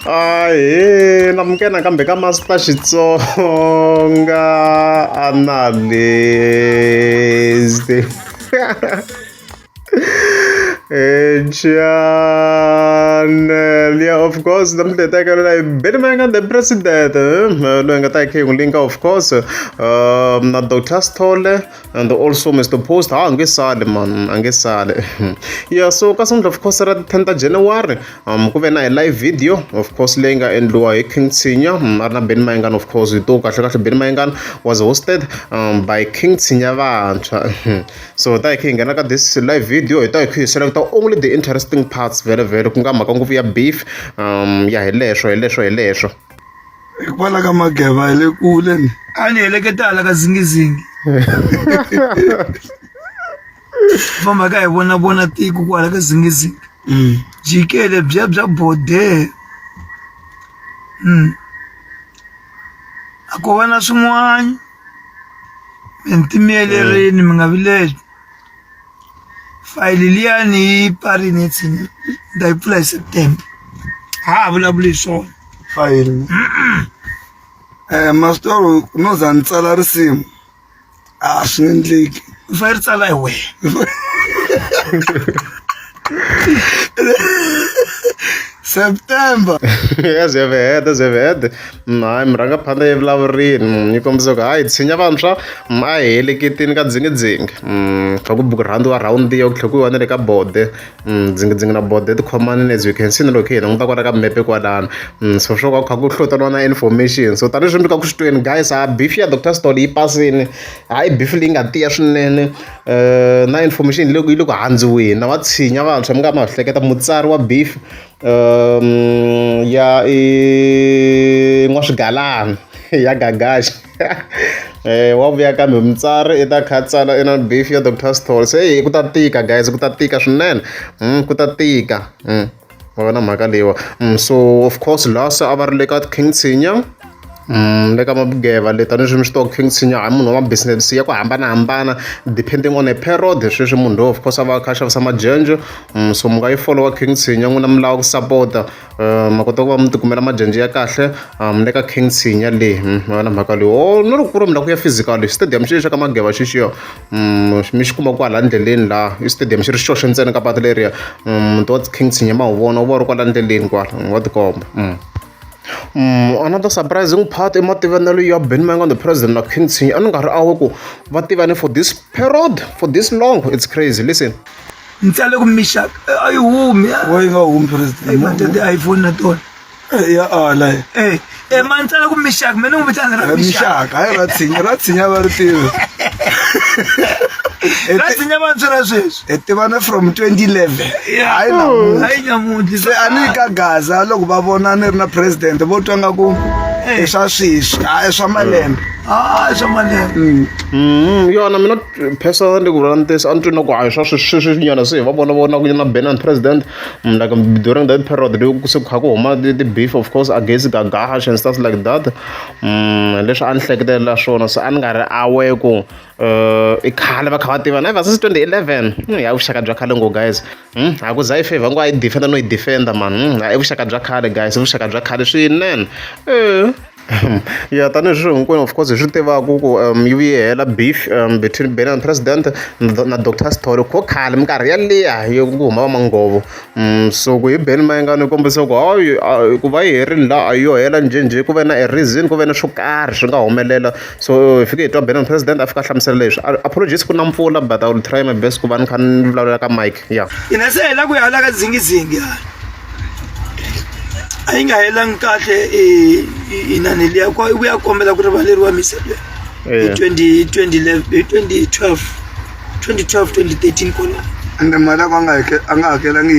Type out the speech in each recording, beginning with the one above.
Ahee, namukela nakambe ka Master Xitsonga analyst. Channel, yeah, of course, the Benny Mangan, the president, linka, of course, Dr. Stolle, and also Mr. Post, Angesale, man, Angesale. Yeah, so, of course, at 10th January, Kuvena a live video, of course, Lenga and Lua King Senior, Arna Ben Mangan, of course, we talk, Ben Mangan was hosted by King Senior. So, that King, and I got this live video, I select only the interesting parts, very kunga makangu ya beef, ya helesho. Kwala ka mageva ile kule ni ani eleketala ka zingizingi famba ka bona tiko kwala ka zingizingi jikele bya bode akovana swin'wana mentimelerini mi nga vileji fayili liyani parini etsini ndayipfula hi September vulavuli swona fayili masitoro no za ni tsala risimu swi nga endleki u fanele ri tsala hi wena September. Yes, I've had. I'm Ranga Panda Evlaverin. You come so high. Sinyavancha, my elegating got zing. Faguburandu around the Oklaku and the bode. Zing about the command as you can see in the location. On the Mepequadan. So show Kagu information. So Tarishan Kakustu guys are beefy Dr. Story passing. I beefling at the Ashen na information look hands away. Now what's Sinyavan? Some gamma like at a Mutsarwa beef. Ya ngos galan ya gagash wavya ka mtsari ita khatsala ina beef ya Dr. Stoll say kutatika guys kutatika swinene kutatika wona mhaka lewa so of course last our lekat King Senior leka mabugeva letani swimi stock King Senior munhu wa business ya ku hambana depending on a period sweswi munhu of course ava khasha sama jenjo so munga yi follow King Senior nguna mlawa ku support makota ku va mutikumela majenje ya kahle leka King Senior le wona mhaka leyo no ri ku ri mla ku ya physical stadium xi ka mageva xixiyo mi xi kuma kwala ndleleni la stadium xi ri xoxe ntsena ka patu leriya muti wa King Senior ma wu vona wu va ri kwala ndleleni kwala wa tikomba another surprising part emativana ya Ben Mangan the president of King Senior anungari awe va tivane for this period for this long. It's crazy. Listen, ntsale ku mishak ayi humi wa nga humi president manje the iPhone na tona ya ala mantsala ku mishak mina ngumthandana ra mishak hayi ratsinya va ri tivi ratsinya va ntsala sweswi tivana from 2011 hayi namuthi se ani ka gaza loko va vona ni ri na president vo twa nga ku swa sweswi swa malembe swa malembe yona mina personally ku run this antwini ku hayi swa sweswi nyana se va vona ku na Ben and president like during that period ku se kha ku huma the beef of course against Gagash and stuff like that leswi a ni hleketela swona so a ni nga ri awe ku I khale va kha va tivana ever since 2011 ya vuxaka bya khale ngo guys a ku za i favor ngo a yi defender no yi defender man i vuxaka bya khale guys vuxaka bya khale swinene yeah tani swi hinkwenu of course swi tivaka ku yi hela beef between Ben and president na Dr. Story ko khale minkarhi yaliya yo ku huma va mangovo so ku hi Ben Mangan kombisa ku ku va yi herile la ayo hela njhenjhe ku ve na a reason ku ve na swo karhi swi nga humelela so fike hi twa Ben and president a fika hlamusela leswi apologies ku na mpfula but I will try my best ku va ni kha ni vulavula ka mic yeah ina se hela ku hala ka zingizingi ayi nga helangi kahle inani liya ku ya kombela ku rivaleriwa misele 2012 2013 kona ande mali a nga hakelangi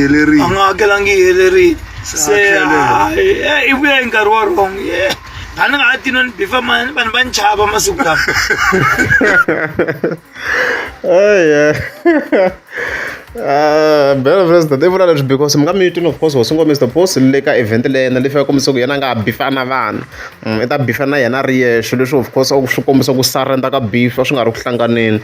helerile se i vuya hi nkarhi wa wrong a ni nga ha tino ni bifa mani vanhu va ni chava masiku lawa Bela president i vula leswi because mi nga meeting of course hosi ngombe Mr Post le ka event leyena leyi fika kombisa ku yena a nga bifa na vanhu i ta bifa na yena a ri yexe leswi of course swi kombisa ku sarenda ka beef a swi nga ri ku hlanganeni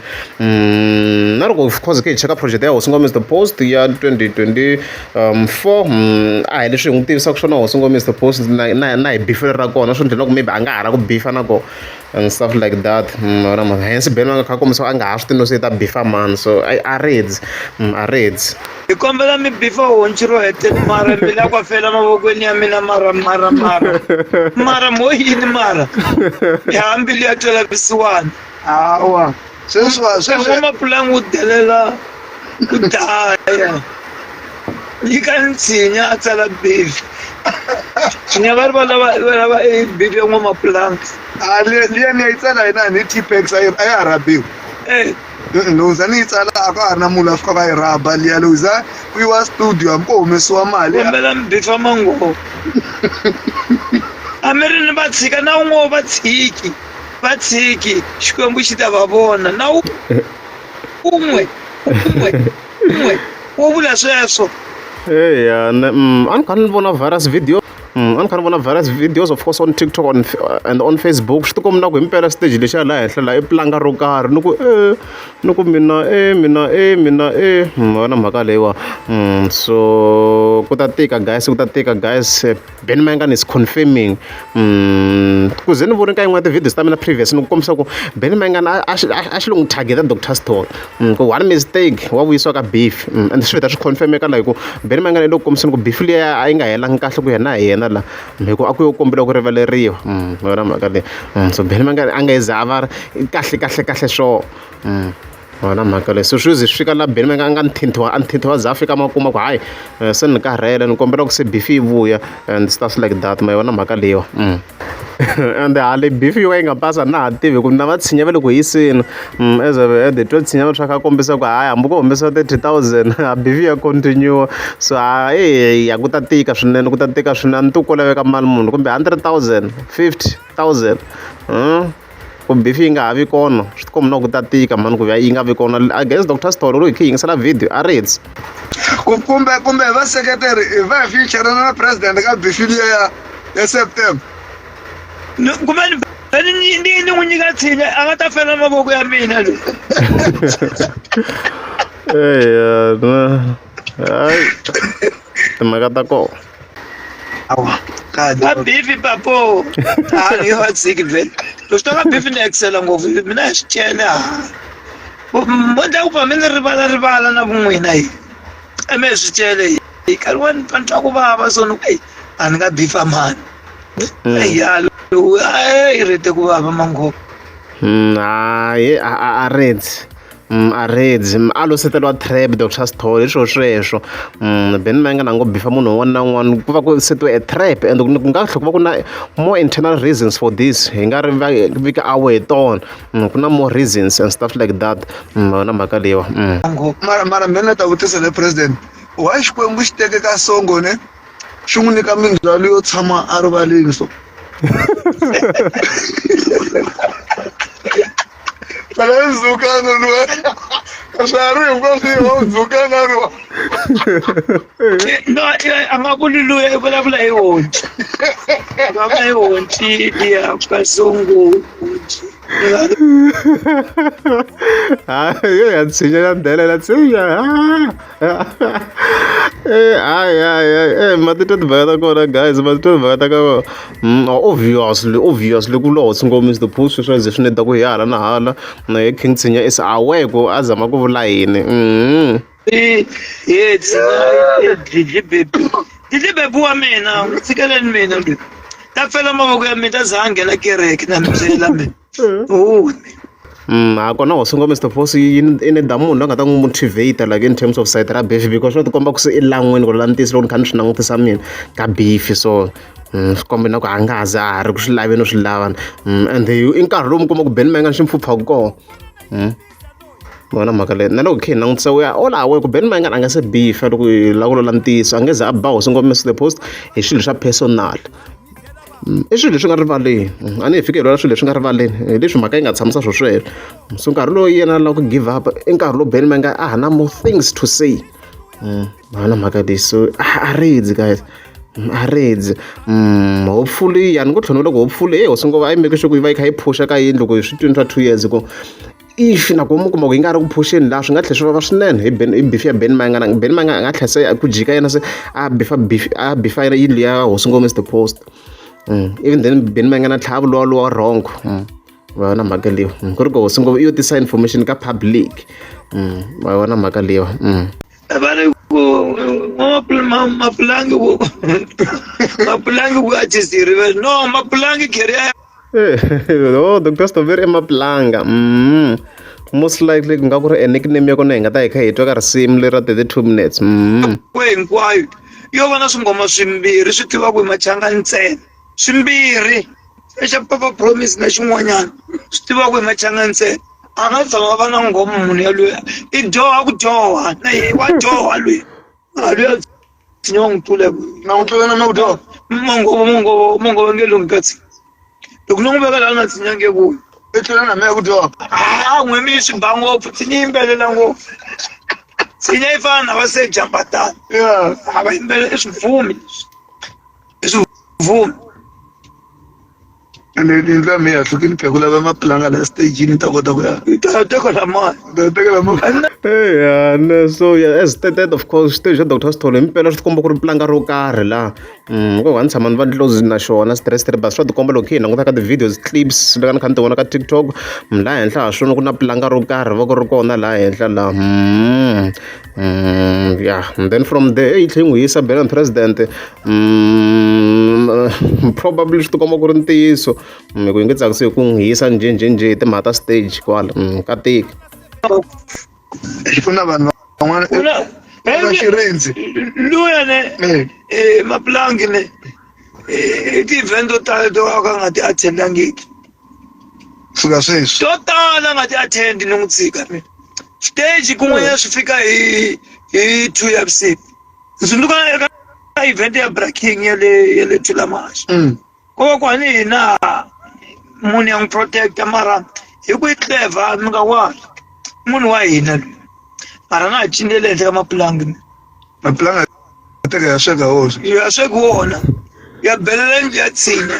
na loko of course ke hi cheka project ya hosi ngombe Mr Post ya 2024 a hi leswi hi n'wi tivisaka swona hosi ngombe Mr Post na hi bifele ra kona swi endlela ku maybe a nga ha ra ku bifa na kona and stuff like that hence Ben va nga kha kombisa a nga ha swi tivi no se ta bifa mani so a reds a reds hi kombela mi bifa honci ro hetela mara mi la ku fela mavokweni ya mina mara mo yini mara hi hambili ya twela visiwani hawa sweswi mapulangi wu delela ku daya nyika ntsinya a tsala beef nya va ri valava beef ya n'wamapulanga liya ni ya yi tsala hina ni T-Pex a ya rhabiwa luza ni yi tsala a ka ha ri na munhu a fika va yi rhaba liya luza ku yiwa studio hambi ko humesiwa mali kombela mi bifa mangovo a mi ri ni va tshika na wun'we va tshiki xikwembu xi ta va vona na un'we wo vula sweswo eya a ni kha ni vona virus video a ni kha ni vona various videos of course on TikTok and on Facebook swi ti komba na ku himpela stage lexiya laha henhla laha i pulanga ro karhi ni ku mina vona mhaka leyiwa so ku ta tika guys Ben Mayengani is confirming ku ze ni voni ka yin'wana ti-videos ta mina previous ni ku kombisa ku Ben Mayengani a xi lo n'wi targeta Dr Stone ku one mistake wa vuyisiwa ka beef and swi vita swi confirmeka la hi ku Ben Mayengani i le ku kombiseni ku beef liya a yi nga helangi kahle ku yena hi yena la hi ku a ku yo kombela ku rivaleriwa vona mhaka leyi so Ben Mayengani a nga za a va kahle swo wona mhaka leyi so swi ze swi fika la Ben Mayengani a nthinthiwa za a fika makuma ku hayi se ni karhele ni kombela ku se beef yi vuya and stuff like that ma yona mhaka leyiwa and hale beef yo ka yi nga pasa na ha tivi ku na va tshinya va le ku hiseni as the twa tshinya va swa kha kombisa ku hayi hambi ko humesa 30,000 a beef ya continue so ya ku ta tika swinene ni ti ku laveka mali munhu kumbe 100,000 50,000 ku beef yi nga ha vi kona swi tikomba na ku ta tika mani ku yi nga vi kona I guess Dr Stone loko hi kha hi yingisela video a reds kumbe vaseketeri va hi feature na president ka beef liya ya September kumbe ni n'wi nyika tshinya a nga ta fela mavoko ya mina loyi hayi timhaka ta kona a beef papo ni va tshiki vhele loko swi ta ka beef ni excela ngopfu mina hi swi cele mo ndla ku va mi ni rivala na vun'wina hi mi hi swi cele hi nkarhi wani ni twa ku vava so ni ku a ni nga beef a mani yalo i rete ku vava mangovo hayi a reds a lo seteliwa trap Dr Stone hi swona sweswo Ben Mayengani a ngo bifa munhu un'wana na un'wana ku va ku setiwe a trap and ku nga tlhela ku va ku na more internal reasons for this hi nga ri vika away tona ku na more reasons and stuff like that na mhaka leyiwa mara mina ta vutisa le president why xikwembu xi teke ka songo ne xi n'wi nyika mindzwalo yo tshama a rivaleni so Pala zukana luwa. Kasari hinkwaswo hi zukana luwa. No, a nga vuli luya i vulavula hi honci. Vulavula hi honci ya kasungu honci. Yo ya tshinya ya ndelela tshinya. Matitwa timhaka ta kona guys matitwa timhaka ta ka obviously ku loho singoma Mr Post swi ze swi neta ku hi hala na hala na ye King Tsinya is aware ku a zama ku vula yini didli bebu wa mina tsikeleni mina loyi ta fela mavoko ya mina ta za a nghena kereke na mi byela mina kona hosi ngoma Mr Post i ni da munhu a nga ta n'wi motivate like in terms of side ra beef because swi tikomba ku se i lan'wini ku ri lanitisi loko ni kha ni swi langutisa mina ka beef so swi komba na ku a nga za a ri ku swi laveni no swi lava and i nkarhi lowu mi kuma ku Ben Mayengani xi mpfhuphaka kona vona mhaka leyi na loko khe hi langutisa we all aware ku Ben Mayengani a nga se beefa loko hi lava ku lula ntiyiso a nge ze a ba hosi ngoma Mr Post hi swilo swa personal I swilo leswi nga rivaleni a ni hi fikeleriwa swilo leswi nga rivaleni hi leswi mhaka yi nga tshamisa swo swelo so nkarhi lowu yena lava ku give up i nkarhi lowu Benny Manga a ha na more things to say a na mhaka leyi so a redzi guys a redzi hopefully yani ku tlhonela ku hopefully ho sungula a yi make sure ku yi va yi kha yi phusha ka yindlu ku hi swi 2 years ago if nakona mi kuma ku yi nga ri ku phusheni laha swi nga tlhela swi vava swinene hi beef ya Benny Manga Benny Manga a nga tlhela se ku jika yena se a bifa yindlu ya Hosi Ngome Mr Post even then Benny Manga na tlhava luwa wrong va na mhaka leyi ku ri ku Hosi Ngome iyo tisa information ka public va na mhaka leyi Abane ku mapulangi ku achisiri no mapulangi career oh Dr Stover Maplanga most likely ku nga ku ri a nickname ya kona hi nga ta hi kha hi twa ka risimu leri ra 32 minutes we hinkwayo yo va na swingoma swimbirhi swi tivaku hi machanga ntsena swimbirhi xa Papa Promise na xin'wanyana swi tivaku hi machanga ntsena a nga tshama va na ngoma munhu yaloye i dyoha ku dyoha na ye wa dyoha loyi a loyi tshinya n'wi tlule na n'wi tlule na ku dyoha mongovo nge lungi katsi loko no n'wi veka laha na tsinyange ku i tlule na mehe ku dyoha n'we mi swi ba ngopfu tsinya yimbelela ngopfu tsinya yi fana na va se jambatana a va yimbelela i swivumi ende ni ndla mehe hlukini pheko lava maplanga la stage ni ta kota ku ya ta tekela mali so yeah, as stated of course stage ya Dr Stolo impela swi tikomba ku ri planga ro karhi laha ku nga tshama ni va close na xona stress bus swa tikomba loko hi languta ka ti-videos clips leka ni kha ni ti vona ka TikTok laha henhla ha swona ku na planga ro karhi va ku ri kona laha henhla laha yeah and then from there yi tlhe yi n'wi yisa Benny president probably swi tikomba ku ri ntiyiso ku yi nge tsakisi ku n'wi yisa njhenjhenjhe hi timhaka ta stage kwala ka tiki ku na vanhu van'wana xirindzi luya ne mapulangi ne ti-event to tala to ka nga ti attendangiki fika sweswi to tala nga ti attend ni n'wi tshika mina stage kun'wanyana swi fika hi 2 ya vusiku ndzundzuka eka event ya breaking ya le Thulamasi kokwani hina munhu ya n'wi protecta mara hi ku yi clever mi nga wani munhu wa hina loyi mara na ha cinele ehenhla ka mapulangi maplanga teka ya sweka hosi ya sweki wona ya belela ndlu ya tshinya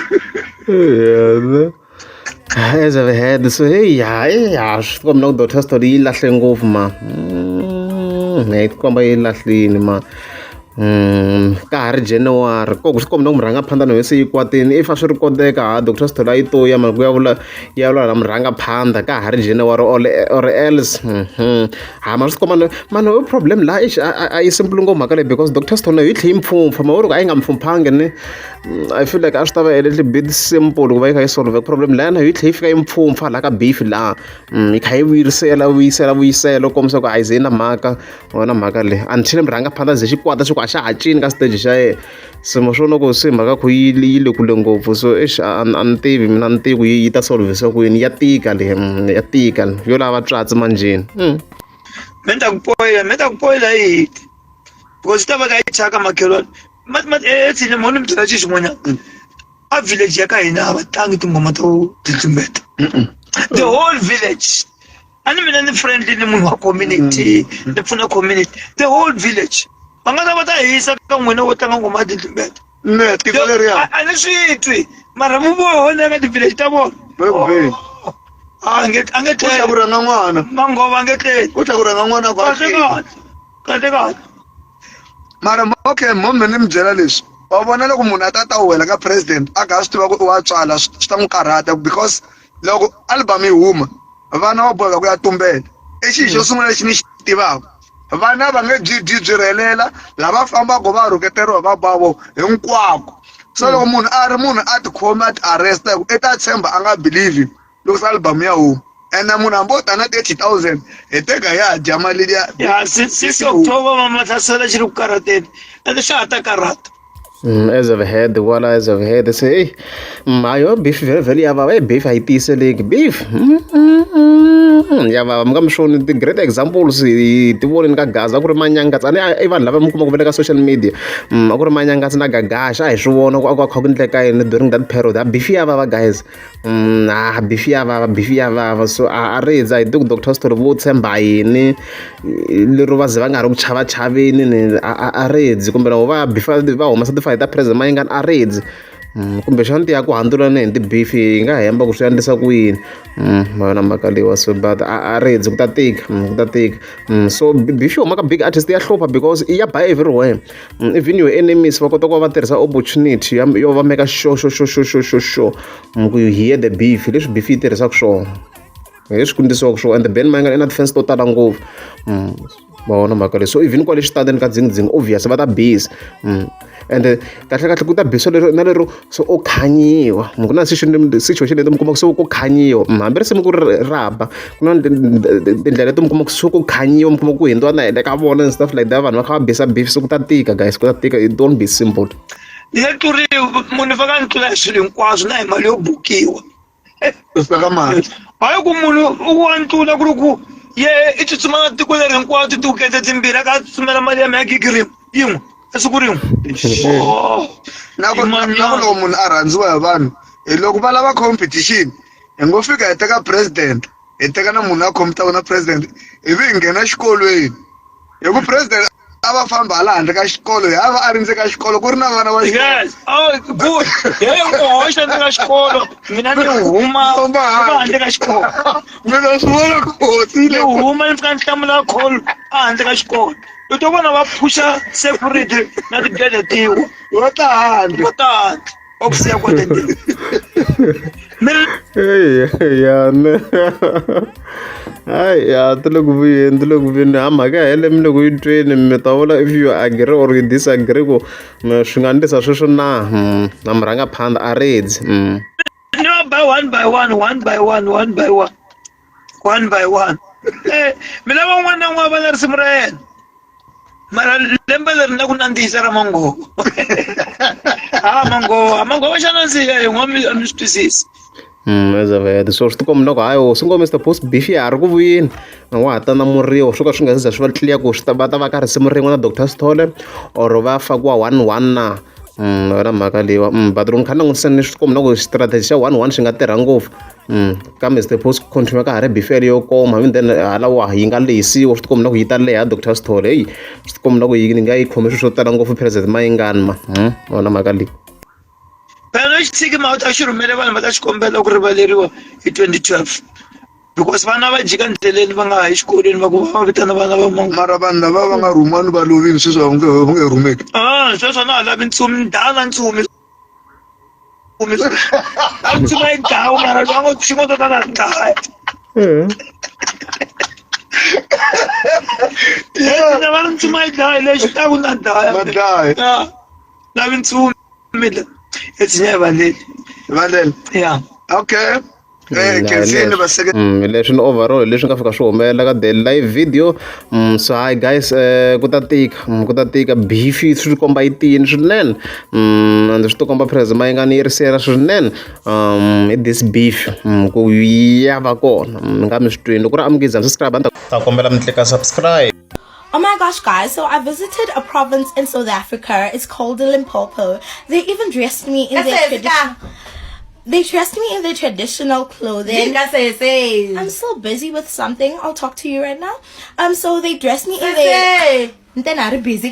as I've had so hey ya swi komba ku Dr Story yi lahle ngopfu ma hi komba yi lahlini ma ka ha ri January ko swi komba ku murhangaphandla no se yi kwatini if a swi ri koteka Dr Story a yi toya mara ku ya vula na murhangaphandla ka ha ri January or else ma swi komba mano problem la a yi simple ngopfu mhaka leyi because Dr Story yi tlhe yi mpfumpfa ma vuri ku a yi nga mpfumphangi ni I feel like a swi ta va a little bit simple ku va yi kha yi solve problem lana yi tlhe yi fika yi mpfumpfa laha ka beef laha yi kha yi vuyisela komisa ku a yi ze na mhaka wona mhaka leyi until murhangaphandla ze xi kwata swi ku a xa ha cini ka stage xa yena simo swo loko se mhaka ku yi le kule ngopfu so a ni tivi mina ni tivi ku yi ta solvisa ku yini ya tika leyi ya tika yo lava tswatsi manjeni me ta ku poyela yi because ta va ka yi chaka makhelwani etsini moni mi byela xixin'wanyana a village ya ka hina a va tlangi tingoma to titlumbeta the whole village a ni mina ni friendly ni munhu wa community ni pfuna community the whole village va nga ta va ta hisa ka n'wina wo tlanga ngoma ya titlumbeta ne tiko leriya a ni swi twi mara mu vona ka ti-village ta vona a nge u rhanga n'wana mangova a nge tleli u tlha ku rhanga n'wana kahle mara okay mombe ni mi byela leswi wa vona loko munhu a ta wela ka president a kha swi tiva ku wa tswala swi ta n'wi karhata because loko album yi huma vana va boheka ku ya tumbela i xilo xo sungula lexi ni xi tivaka vana va nge byirhelela lava fambaka va rhuketeriwa va bavo hinkwako so loko munhu a tikhome a ti arresta i ta tshemba a nga believe loko se album ya huma ene munhu hambi o ta na 30,000 hi teka ya dya mali liya ya 6 October mama thlasela xi ri ku karhateni ende xa ha ta karhata as I've had say ayo beef very very ava beef a yi tiyiseleki beef ya va mi nga mi swoni ti-great examples ti voneni ka Gaza a ku ri manyangatsi i vanhu lava mi kuma ku va le ka social media a ku ri manyangatsi na gagasha a hi swi vona ku a kha ku endleka yini during that period beef ya vava guys beef ya vava so a ridza hi ti ku Dr Story vo tshemba yini lero va ze va nga ri ku chava chaveni a ridzi kumbe loko va bifa va humesa tifayi ta president mayingani a ridzi kumbe xana ti ya ku handlulani hi ti-beef hi nga hemba ku swi endlisa ku yini vona mhaka leyiwa so but a ridzi ku ta tika so beef yi huma ka big artist ya hlupha because ya ba everywhere even your enemies va kota ku va va tirhisa opportunity yo va meka sure ku you hear the beef leswi beef yi tirhisaka swona hi leswi ku endlisiwaka swona and the Ben Mayengani i na defense to tala ngopfu va vona mhaka leyi so even kwale xitandini ka dzingidzingi obvious va ta busy and kahle ku ta biso lero na lero so o khanyiwa ku na situation leti mi kuma ku so ku khanyiwa hambi ri se mi ku raba ku na tindlela leti mi kuma ku so ku khanyiwa mi kuma ku hindwa na hele ka vona and stuff like that vanhu va kha va bisa beef so ku ta tika guys ku ta tika it don't be simple ni tluri munhu va ka ni tlula swilo hinkwaswo na hi mali yo bukiwa Usipeka mali. hayi ku munhu u wa ntula ku ri ku ye i tsutsuma na tiko leri hinkwato tiwukete timbirhi a ka tsutsumela mali ya mihakikirimi yin'we siku rin'we Na ku loko munhu a rhandziwa hi vanhu loko va lava competition hi ngo fika hi teka president hi teka na munhu a khompitaka na president ivi hi nghena xikolweni hi ku president a va famba hala handle ka xikolo hi a ri ndzeni ka xikolo ku ri na vana va yes good he hoxa ndzi ka xikolo mina ni huma handle ka xikolo mina swi vona ni huma ni fika ni hlamula call handle ka xikolo u to vona va phusha security na tigede tiwa va ta handle okusiya kwate ya ti le ku vuyeni ha mhaka ya hele mi le ku yi tweni mi ta vula if you agree or you disagree ku swi nga endlisa sweswo na mi rhanga phanda a ridzi no by one mina van'wana na n'wana va na risimu ra yena mara lembe leri na ku nandzihisa ra mangovo mangovo xa nandziha hi n'wana mi swi twisisi ezavete so swi tikomba loko hayi swi ngo Mr Post beef ya ha ri ku vuyeni wa ha ta na muriwo swo ka swi nga se za swi va clear ku va ta va ka risimu rin'we na Dr Story or va fakiwa 1-1 na wena mhaka leyiwa but ro ni kha ni langutisani swi tikomba loko strategy xa 1-1 xi nga tirha ngopfu ka Mr Post continue ka ha ri beef yo koma and then halawa yi nga lehisiwa swi tikomba loko yi ta leha Dr Story heyi swi tikomba loko yi nga yi khome swilo swo tala ngopfu president Mayengani wena mhaka leyi phela xitshiki mawuta xi rhumele vanhu va ta xikombela ku rivaleriwa hi 2012 because vana va jika ndleleni va nga ha yi xikolweni va ku va vitana vana va mangu mara vanhu lava va nga rhumani va lovini sweswi va nge rhumeki sweswo na ha lavi ntsumi ndala ntsumi a ntsuma yi dlawa mara loko xi ngo tota na dlaya na va ntsuma yi dlaya lexi ta ku na dlaya lavi ntsumi it's never late valele yeah okay kenzini baseke leswi ni overall leswi nga fika swi humelela ka the live video so hi guys ku ta tika beef swi komba yi tiyini swinene and swi to komba president Mayengani yi risela swinene hi this beef ku ya va kona mi nga mi swi twini loko ri amukizana subscribe ta kombela mi tlika subscribe. Oh my gosh, guys, so I visited a province in South Africa. It's called Limpopo. They even dressed me in their traditional... They dressed me in their traditional clothing. I'm so busy with something. I'll talk to you right now. So they dressed me in their... Then I'm busy.